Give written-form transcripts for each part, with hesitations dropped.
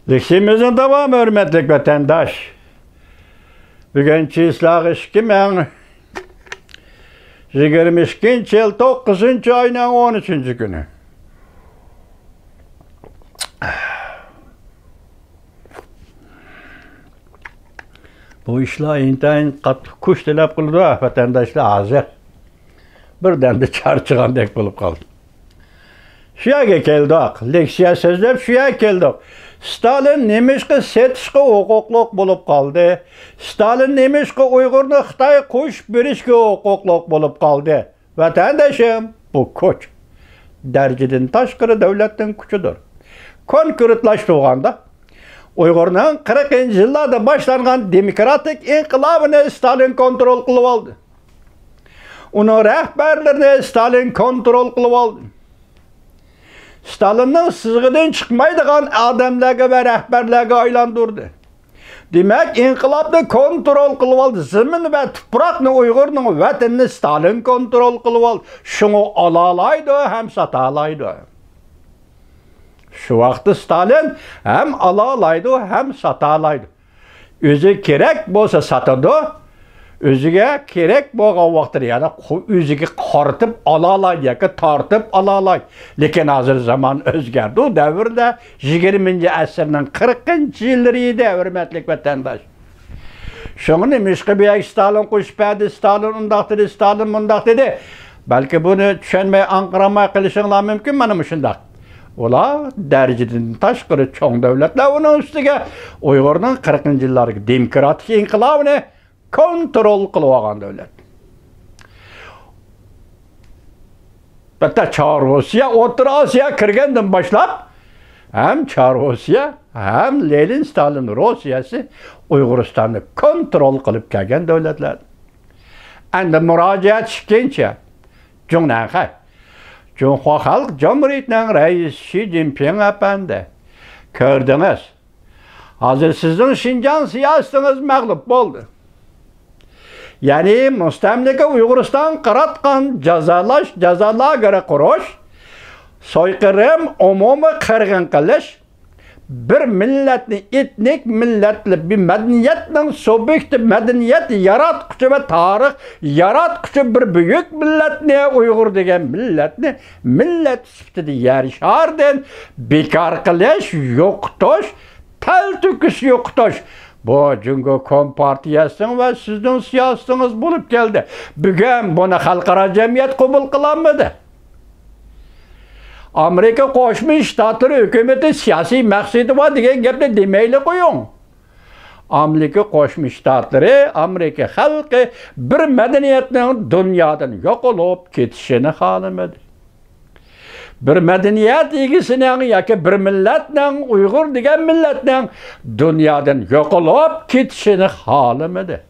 Liximizin devamı hürmetlik vatandaş. Bugün çislak 2022 yıl 9. ayının 13. günü. Bu işler intayin kuş telep kıldı vatandaşlar hazır. Birden de çarçıgandek bulup kaldı. Şuya keldik, leksiya sözlep şuya keldik. Stalin nemişki setişki hukukluk bulup kaldı. Stalin nemişki Uygur'nu Xitay kuş birişki hukukluk bulup kaldı. Vatandaşım, bu kuş derciden taşkırı devletin kuçudur. Konkretlaştığında Uygur'un 40. yıllarda başlanan demokratik inkılabını Stalin kontrol kılıp aldı. Onun rehberlerini Stalin kontrol kılıp aldı. Stalin'in sızgıdan çıkmaydıgan adamlarga ve rehberlerge aylandırdı. Demek inkılapni kontrol kılıp aldı. Zemin ve tupraqni Uygur'un vatanini Stalin kontrol kılıp aldı. Şunu alalaydı hem satalaydı. Şu vakti Stalin hem alalaydı hem satalaydı. Özü kerek bolsa satadı. Özüge kerek bolgan vaqtda yani özüge qartıp alalaydı yoki tartib alalaydı. Lekin hozir zaman o'zgardi. U davrda 20. asrning 40. yillari edi, hurmatli vatandosh. Şunu demişki Stalin qo'shpadi, Stalin undaq dedi, Stalin mundaq dedi. Balki buni tushunmay anqiramay qilishinglar mumkin mana shundaq. Ola dereceden taşqari çoğ devletler onun üstüge Uygur'un 40. yıllarga demokratik inqilobini kontrol qilib olgan devlet. Hatta Çar-Rusiya, O'rta Osiyo kirgandan boshlab hem Çar-Rusiya hem Lenin Stalin Rusiyasi Uyg'uristonni kontrol qilib kelgan devletler. Endi murojaat chiqqancha Junanxay Cumhuriyet Halk Cumhuriyeti'nin reisi Xi Jinping efendi. Gördünüz. Hazır sizin Şincan siyasetiniz mağlup oldu. Yani müstemleke Uyguristan qaratgan jazalar göre kuruş, soykırım, umumi qirg'in qilish, bir milletni etnik milletli bir medeniyetinin subjekti medeniyet yaratquchi ve tarix yaratquchi bir büyük milletni Uygur degan milletni millet sifatida yarashardan bekor qilish, yo'qotish, tal to'kish yo'qotish. Bu Cumhuriyet Kompartiyasının ve sizin siyasetiniz bulup geldi. Bugün bunu halkara cemiyet kabul kılanmadı. Amerika Qo'shma Shtatlar hükümeti siyasi maqsadi var degan gapni demayli qo'ying. Amerika Qo'shma Shtatlari, Amerika xalqi bir madaniyatning dunyodan yo'qolib ketishini xohlamadi. Bir medeniyet egisinin yoki bir milletning Uygur degan milletning dunyodan yo'qolib ketishini xohlamadi.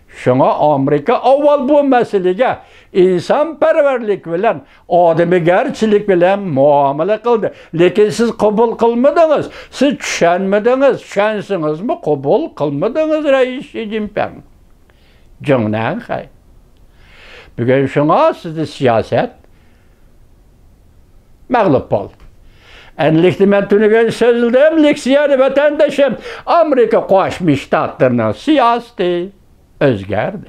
Şuna Amerika avval bu meselege insonparvarlik bilan, odamgarchilik bilan muomala qildi. Lekin siz qabul qilmadingiz, siz tushunmadingiz, tushunsingizmi qabul qilmadingiz Rais Xi Jinping. Junanxay. Bugun şuna sizni siyaset mağlup oldu. Enlikli men tunigen sözüldüm, leksiyani vatandaşım, Amerika Qo'shma Shtatlarning siyosati o'zgardi.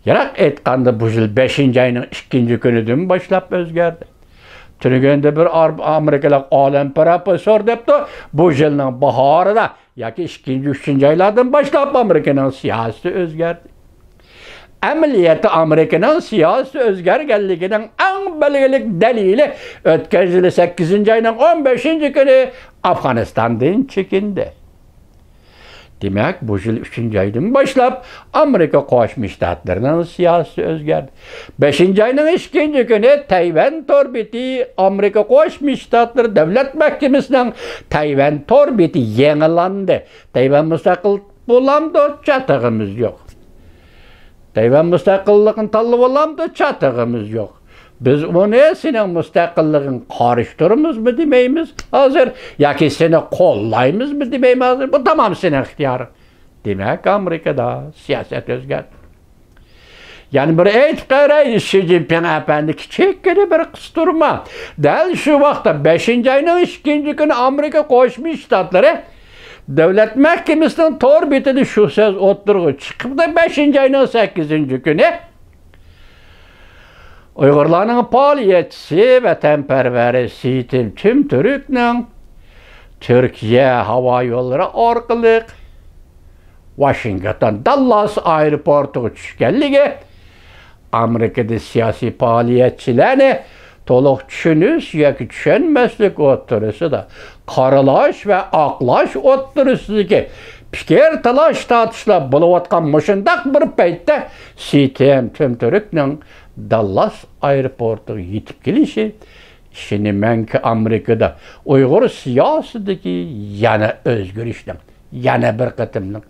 Yiroq aytganda bu yil 5. ayning 2. kunidan boshlab o'zgardi. Tuniganda bir Amerikalik olim professor debdi, bu yilning bahorida yoki 2. 3. aylardan boshlab Amerikaning siyosati o'zgardi. Amaliyati Amerikaning siyosati o'zgarganligining eng belgilik dalili o'tgan yil 8. ayning 15. kuni Afg'onistondan chekindi. Demek bu yıl 3. aydan başlap Amerika Qo'shma Shtatlarining siyosati o'zgardi. 5. ayning 2. kuni Tayvan torbeti Amerika Qo'shma Shtatlari Davlat Mahkamasining Tayvan torbeti yangilandi. Tayvan mustaqil bo'lamdi, chatig'imiz yo'q. Tayvan mustaqilligini tanlab olamdi, chatig'imiz yo'q. Biz bunu senin müstakilliğin karıştırırız mı demeyimiz hazır, yoki seni kollayımız mı demeyimiz hazır. Bu tamam senin ihtiyarın. Demek Amerika'da siyaset o'zgardi. Yani bir aytib qarayın, Xi Jinping efendi kichikgina bir qisturma. Dal shu vaqtda 5-oyning 2-kuni Amerika Qo'shma Shtatlari Davlat Mahkamasining tor betida shu so'z o'tirg'i chiqibdi 5-oyning 8-kuni. Uyg'urlarning faoliyatchisi vatanparvari Sitim Tümtürkning Türkiye hava yo'llari orqali Washington Dallas aeroportiga tushganligi Amerikada siyosiy faoliyatchilarni to'liq tushunish yoki tushunmaslik o'rtasida qoralash va oqlash o'rtasidagi fikr talash tortishlar bo'layotgan mushundaq bir paytda Sitim Tümtürkning Dallas aeroportiga yetib kelishi ishonimanki Amerikada Uyg'ur siyosidagi yana o'zgarishning, yana bir qatimlik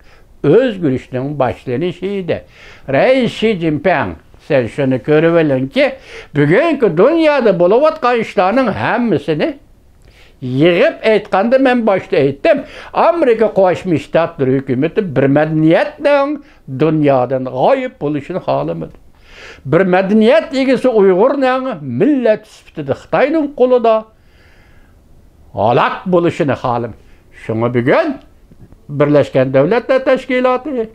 o'zgarishning boshlanishi edi. Rais Xi Jinping sen şunu görüverin ki bugünkü dünyada bo'layotgan ishlarning hammasini yig'ib aytganda men boshda aytdim. Amerika Qo'shma Shtatlari hukumati bir madaniyatning dunyodan g'oyib bo'lishini xohlamadi. Bir madaniyat egasi Uyg'urning millat sifatida Xitoyning qo'lida halok bo'lishini xohlam. Shunga bugun Birlashgan Davlatlar Tashkiloti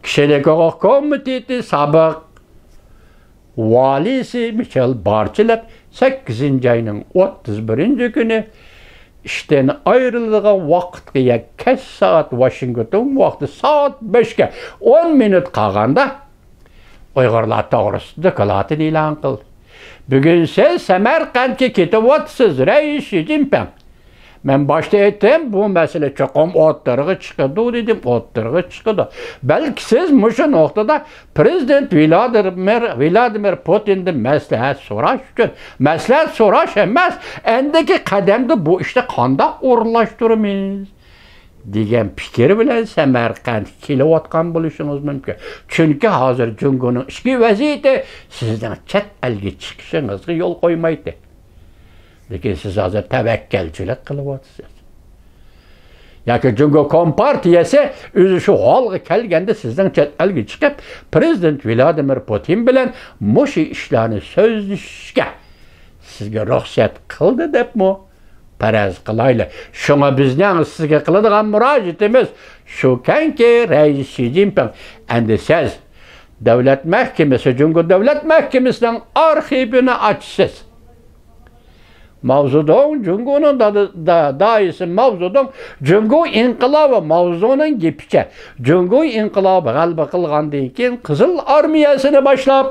Kishilik huquq komiteti sobiq valisi Michel Barchilik 8-oyning 31-kuni ishdan ayrilgan vaqtga kaç soat Washington vaqti soat 5ga 10 minut qolganda Uyg'urlar to'g'risida doklad e'lon qildi. Bugun siz Samarqandga ketyapsiz, Rais Xi Jinping. Men başta aytdim, bu mesele çoxum o'ttirg'i chiqadi dedim, o'ttirg'i chiqadi. Balki siz mushu nuqtada Prezident Vladimir Putindan maslahat so'rash uchun, maslahat so'rash emas, endiki qadamda bu ishda qanday o'rinlashtiramiz degan fikr bilan Samarqand kelayotgan bo'lishingiz mumkin. Chunki hozir Jungoning ichki vaziyati sizning chet elga chiqishingizga yo'l qo'ymaydi. Lekin siz hozir tavakkalchilik qilyapsiz. Yoki Jungo Kompartiyasi o'zi shu holga kelganda sizning chet elga chiqib, Prezident Vladimir Putin bilan mushu ishlarni so'zlashishga sizga ruxsat qildi debmi faraz qilaylik. Shunga bizning sizga qiladigan murojaatimiz shukanki, Rais Xi Jinping endi siz Davlat Mahkamasi, Jungo Davlat Mahkamasining arxivini ochsiz. Mavzudon Jungo'nun daisi mavzudon Jungo inqilobi mavzuning gepicha. Jungo inqilobi g'alaba qilgandan keyin Qizil armiyasini boshlab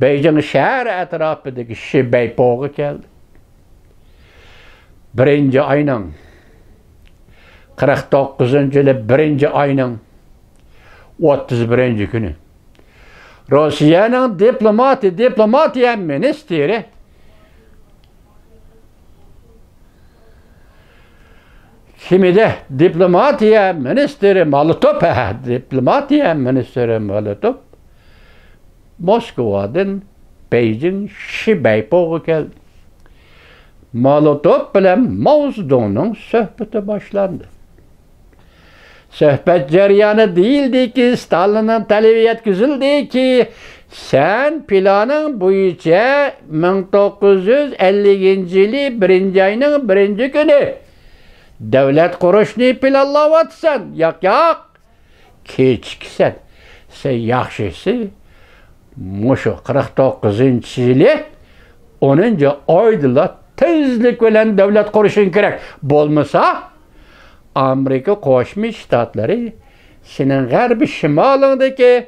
Beijing shahri atrofidagi Shibeypo'ga keldi. 1-oyning 49-yili 1-oyning 31-kuni Rossiyaning diplomatiya ministri Kimide diplomatiya ministri Molotov Moskvadan Beijing Shibeypo'ga keldi. Molotov bilan Mao Zedongning suhbati boshlandi. Suhbat jarayoni deyildiki, Stalinning talabi yetkazildiki, sen planing bo'yicha 1950-yili 1-oyning 1-kuni davlat qurishni planlayapsan. Yo'q, kechiksan. Sen yaxshisi mushu 49-yili 10-oyda tezlik bilan davlat qurishing kerak. Bo'lmasa Amerika Qo'shma Shtatlari sening g'arbiy shimolingdagi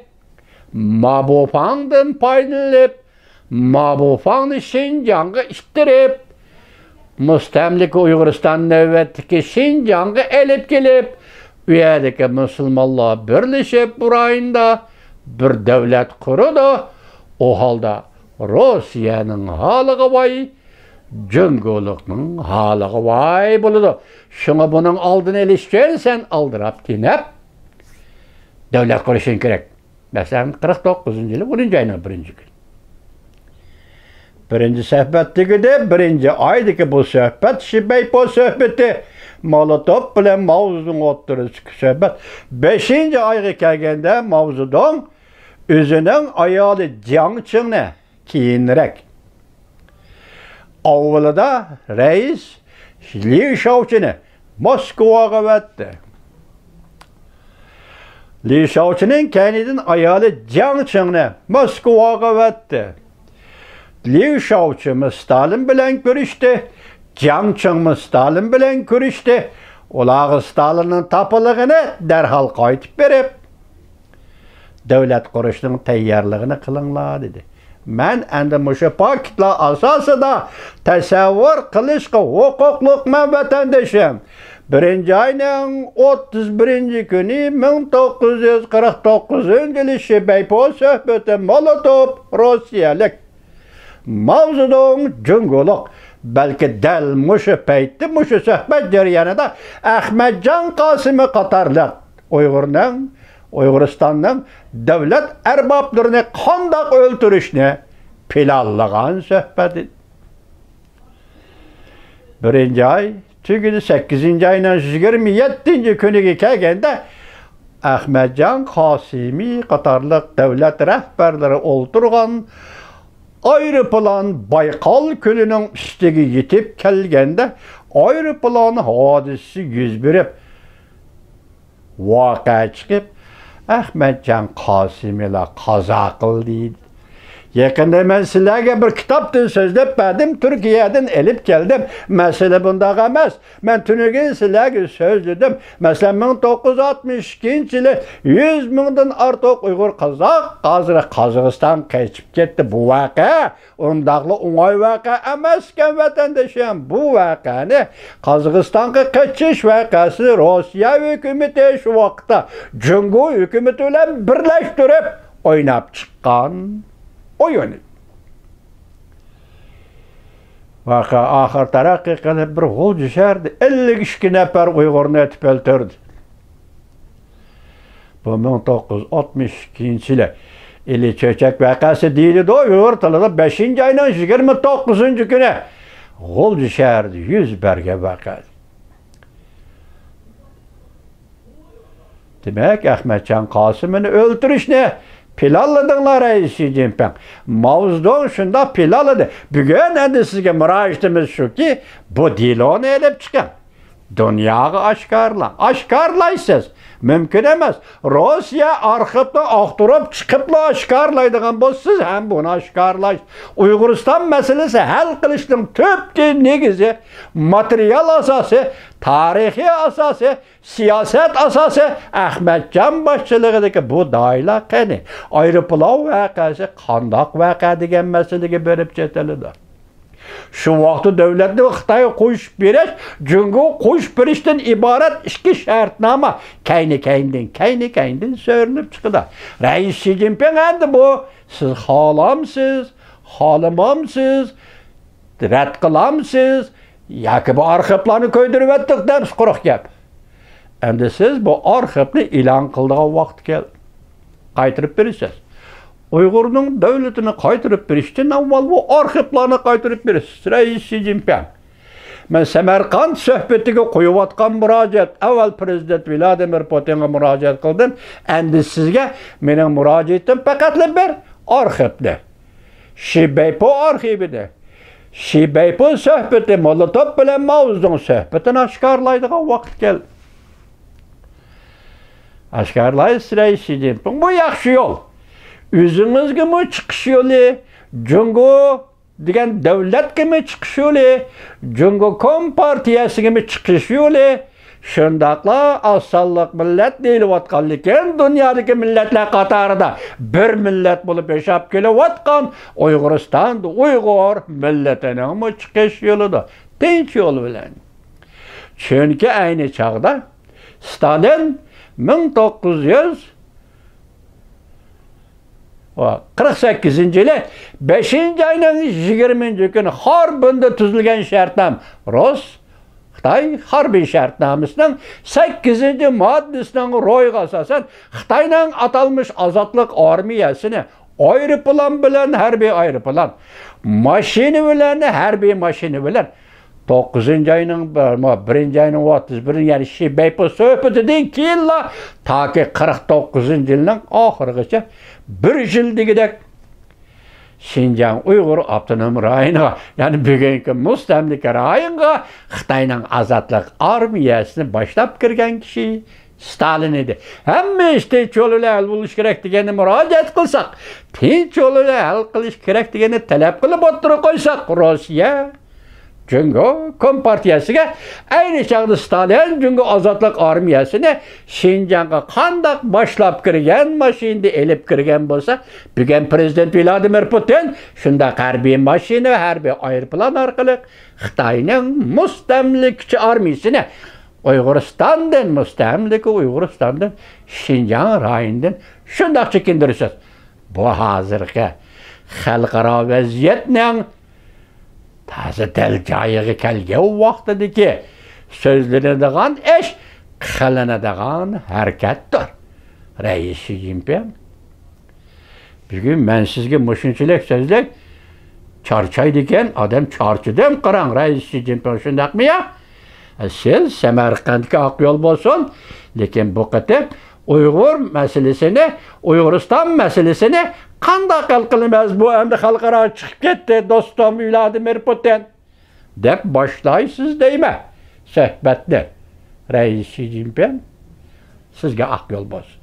Mabufangdan foydalanib, Mabufangni Xinjiangga ittirib, mustamlika Uyg'uriston navbatdagi Xinjiangga elib kelib, u yerdagi musulmonlar birlashib burayında bir davlat qurdi. O holda Rossiyaning holiga voy, Jungolikning holiga voy bo'ladi. Shunga buning oldini olish uchun sen aldirab tinab davlat qurishing kerak. Masalan 49-yili 10-oyning 1-kuni. Birinci suhbatdagida 1-oydagi bu suhbat Shibeypo suhbati, Molotov bilan Mao Zedong o'rtasidagi suhbat 5-oyga kelganda Mao Zedong Özünün ayalı Jiang Chengni keyinrek. Avvalida reis Li Shaoqini Moskvaga vatdi. Li Shaoqining keynidan ayoli Jiang Chengni Moskvaga vatdi. Li Shaoqi Stalin bilan ko'rishdi. Jiang Cheng Stalin bilan ko'rishdi. Ular Stalinning tapiligini darhol qaytib berib, davlat qurishning tayyorligini qilinglar dedi. Men endi mushu faktlar asosida tasavvur qilishga huquqliman vatandoshim. 1-oyning 31-kuni 1949-yili Shibeypo suhbati Molotov Rossiyalik Mao Zedong Junguliq balki dal mushu paytda mushu suhbat jarayonida Ahmadjon Qosimi qatorliq Uyg'uristonning davlat arboblarini qandoq o'ltirishni planlagan suhbat edi. 1-oy tugidi 8-oyning 27-kuniga kelganda Ahmadjon Qosimi qatorliq davlat rahbarlari o'ltirgan aeroplan Baykal ko'lining ustiga yetib kelganda aeroplan hodisasi yuz berib voqea chiqib Ahmadjon Qosimilar qazo qildi. Yaqında men sizlarga bir kitobdan so'zlab berdim, Turkiyadan elib keldim. Masala bundaq emas. Men tuniga sizlarga so'zladim. Masalan 1962-yili 100 mingdan ortiq Uyg'ur qozoq hozir Qozog'iston qaytib ketdi. Bu voqea undaqli o'ng'ay voqea emas ekan vatandoshim. Bu voqeani Qozog'istonga qaytish voqeasi Rossiya hukumati shu vaqtda Jungo hukumati bilan birlashtirib o'ynab chiqqan oyunu. Vaqa ahir taraqqiy qilib bir g'ul jishardi. 52 nafar Uyg'urni etib o'ldirdi. Bu 1962-yili ili cho'chak vaqasi deyildi. Uyg'ur tilida 5-oyning 29-kuni g'ul jishardi. 100 berga vaqa. Demak, Ahmadjon Qosimini o'ldirishni planladinglar Xi Jinping. Mao Zedong shunda planladi. Bugun endi sizga murojaatimiz shuki, bu deloni elib chiqing. Dunyoga oshkorlaysiz. Mumkin emas. Rossiya arxivda oqtirib chiqibla oshkorlaydigan bo'lsangiz ham buni oshkorlash. Uyg'uriston masalasi hal qilishning tubki negizi, material asosi, tarixiy asosi, siyosat asosi Ahmadjon boshchiligidagi bu doira qani. Aeroplan voqeasi qandoq voqea degan masalaga berib ketiladi. Şu vaqtda davlatni Xitoy qo'shib berish, Jungo qo'shib berishdan iborat ikki shartnoma kayni-kayndan so'rilib chiqdi. Rais Xi Jinping endi bu siz xohlamsiz, xohlamamsiz, rad qilamsiz, yoki bu arxivlarni ko'ydirib o'tdik deb quruq gap. Endi siz bu arxivni e'lon qildigan vaqt keldi. Qaytirib berasiz. Uyg'urning davlatini qaytirib berishdan avval bu arxivlarni qaytirib berasiz. Rais Xi Jinping. Men Samarqand suhbatiga qo'yayotgan murojaat, avval prezident Vladimir Putinga murojaat qildim. Endi sizga mening murojaatim faqat bir arxivda. Shibeypo arxivida. Shibeypo suhbati Molotov bilan Mao Zedong suhbatini oshkorlaydigan vaqt keldi. Oshkorlaysiz Rais Xi Jinping. Bu yaxshi yo'l. O'zingizga mi chiqish yo'li, Jungo degan davlatga mi chiqish yo'li, Jungo Kompartiyasiga mi chiqish yo'li, shundaqla osonliq millat deyilayotgan lekin dunyodagi millatlar qatorida bir millat bo'lib yashab kelayotgan Uyg'uriston Uyg'ur millatining mi chiqish yo'lida, tinch yo'l bilan. Chunki ayni chog'da Stalin 1948-yili 5-oyning 20-kuni Harbinda tuzilgan shartnoma Xitoy harbiy shartnomasining 8-moddasining ro'yiga asosan Xitoyning atalmish ozodlik armiyasini aeroplan bilan harbiy aeroplan, mashina bilan harbiy mashina bilan 9 ayının 1 ayının 31 yani Şibeypo söhbetinden keyin ta ki 49 yılın ahırgacha 1 yildigidek Şinjan Uyghur Abdunum rayoniga, yani bugungi mustamlika rayoniga Xitoyning azatlik armiyasini boshlab kirgan kishi Stalin edi. Hamma tinch yo'llar hal bo'lish kerak deganni murojaat qilsak, tinch yo'llar hal qilish kerak deganni talab qilib o'tirib qo'ysak, Rossiya Jungo Kompartiyasiga ayni chog'da Stalin Jungo azatlik armiyasini Şinjanga qandaq boshlab kirgan, mashinada elib kirgan bo'lsa, bugun prezident Vladimir Putin shunda harbiy mashina va harbiy aeroplan orqali Xitoyning mustamlikchi armiyasini Uyg'uristondan Şinjan rayonidan shundoq chekindirishsiz. Bu hozirgi xalqaro vaziyatning taze del joyiga kelgan vaqtidagi so'zlanadigan ish qilinadigan harakatdir. Rais Xi Jinping bugun men sizga mushunchalik so'zlab charchaydi ekan, odam charchadim qarang, Rais Xi Jinping shundaqmi ya? Siz Samarqandga oq yo'l bo'lsin, lekin bu qatam Uyg'ur masalasini, Uyg'uriston masalasini qanday hal qilamiz? Bu endi xalqaro chiqib ketdi, do'stim Vladimir Putin deb boshlaysiz deymi suhbatni. Rais Xi Jinping sizga oq yo'l bo'lsin.